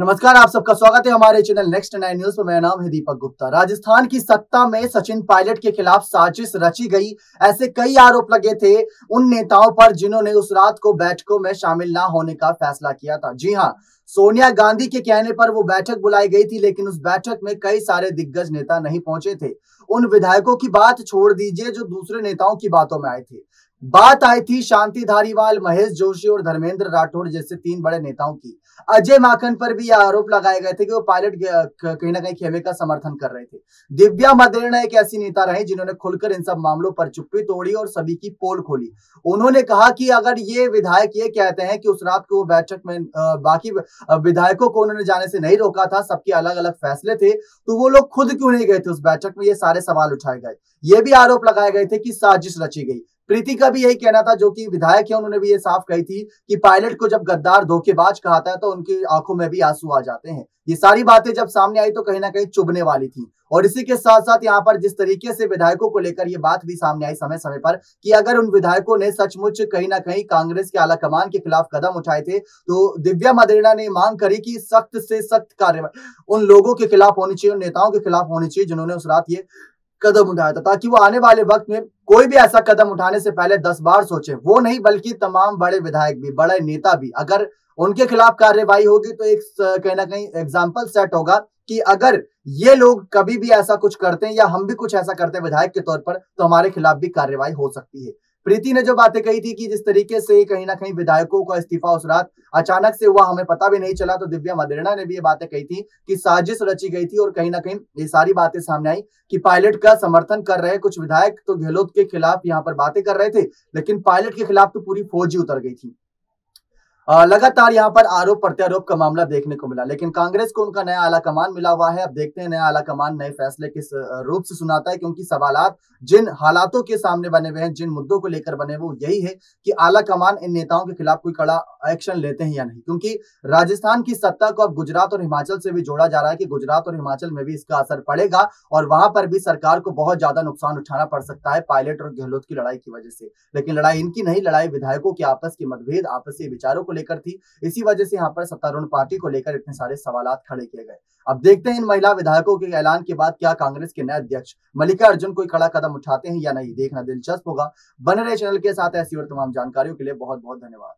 नमस्कार, आप सबका स्वागत है हमारे चैनल नेक्स्ट 9 न्यूज पर। मेरा नाम है दीपक गुप्ता। राजस्थान की सत्ता में सचिन पायलट के खिलाफ साजिश रची गई, ऐसे कई आरोप लगे थे उन नेताओं पर जिन्होंने उस रात को बैठकों में शामिल ना होने का फैसला किया था। जी हां, सोनिया गांधी के कहने पर वो बैठक बुलाई गई थी, लेकिन उस बैठक में कई सारे दिग्गज नेता नहीं पहुंचे थे। उन विधायकों की बात छोड़ दीजिए जो दूसरे नेताओं की बातों में आए थे। बात आई थी शांति धारीवाल, महेश जोशी और धर्मेंद्र राठौड़ जैसे 3 बड़े नेताओं की। अजय माकन पर भी यह आरोप लगाए गए थे कि वो पायलट कहीं ना कहीं खेमे का समर्थन कर रहे थे। दिव्या मदेरणा एक ऐसी नेता रही जिन्होंने खुलकर इन सब मामलों पर चुप्पी तोड़ी और सभी की पोल खोली। उन्होंने कहा कि अगर ये विधायक ये कहते हैं कि उस रात को वो बैठक में बाकी विधायकों को उन्होंने जाने से नहीं रोका था, सबके अलग अलग फैसले थे, तो वो लोग खुद क्यों नहीं गए थे उस बैठक में। ये सारे सवाल उठाए गए। ये भी आरोप लगाए गए थे कि साजिश रची गई। प्रीति का भी यही कहना था, जो कि विधायक है, उन्होंने भी ये साफ कही थी कि पायलट को जब गद्दार धोखेबाज कहता है तो उनकी आंखों में भी आंसू आ जाते हैं। ये सारी बातें जब सामने आई तो कहीं ना कहीं चुभने वाली थी। और इसी के साथ साथ यहाँ पर जिस तरीके से विधायकों को लेकर ये बात भी सामने आई समय समय पर कि अगर उन विधायकों ने सचमुच कहीं ना कहीं कांग्रेस के आलाकमान के खिलाफ कदम उठाए थे, तो दिव्या मदेरणा ने मांग करी कि सख्त से सख्त कार्रवाई उन लोगों के खिलाफ होनी चाहिए, उन नेताओं के खिलाफ होनी चाहिए जिन्होंने उस रात ये कदम उठाया था, ताकि वो आने वाले वक्त में कोई भी ऐसा कदम उठाने से पहले 10 बार सोचे। वो नहीं बल्कि तमाम बड़े विधायक भी, बड़े नेता भी, अगर उनके खिलाफ कार्रवाई होगी तो एक कहीं ना कहीं एग्जाम्पल सेट होगा कि अगर ये लोग कभी भी ऐसा कुछ करते हैं या हम भी कुछ ऐसा करते हैं विधायक के तौर पर, तो हमारे खिलाफ भी कार्रवाई हो सकती है। प्रीति ने जो बातें कही थी कि जिस तरीके से कहीं ना कहीं विधायकों का इस्तीफा उस रात अचानक से हुआ, हमें पता भी नहीं चला, तो दिव्या मदेरणा ने भी ये बातें कही थी कि साजिश रची गई थी। और कहीं ना कहीं ये सारी बातें सामने आई कि पायलट का समर्थन कर रहे कुछ विधायक तो गहलोत के खिलाफ यहाँ पर बातें कर रहे थे, लेकिन पायलट के खिलाफ तो पूरी फौज ही उतर गई थी। लगातार यहाँ पर आरोप प्रत्यारोप का मामला देखने को मिला, लेकिन कांग्रेस को उनका नया आला कमान मिला हुआ है। अब देखते हैं नया आला कमान नए फैसले किस रूप से सुनाता है, क्योंकि सवालात जिन हालातों के सामने बने हुए हैं, जिन मुद्दों को लेकर बने हुए, वो यही है कि आला कमान इन नेताओं के खिलाफ कोई कड़ा एक्शन लेते हैं या नहीं। क्योंकि राजस्थान की सत्ता को अब गुजरात और हिमाचल से भी जोड़ा जा रहा है कि गुजरात और हिमाचल में भी इसका असर पड़ेगा और वहां पर भी सरकार को बहुत ज्यादा नुकसान उठाना पड़ सकता है पायलट और गहलोत की लड़ाई की वजह से। लेकिन लड़ाई इनकी नहीं, लड़ाई विधायकों के आपस के मतभेद, आपसी विचारों को लेकर थी। इसी वजह से यहाँ पर सत्तारूढ़ पार्टी को लेकर इतने सारे सवालात खड़े किए गए। अब देखते हैं इन महिला विधायकों के ऐलान के बाद क्या कांग्रेस के नए अध्यक्ष मल्लिका अर्जुन कोई कड़ा कदम उठाते हैं या नहीं, देखना दिलचस्प होगा। बने रहे चैनल के साथ ऐसी और तमाम जानकारियों के लिए बहुत बहुत धन्यवाद।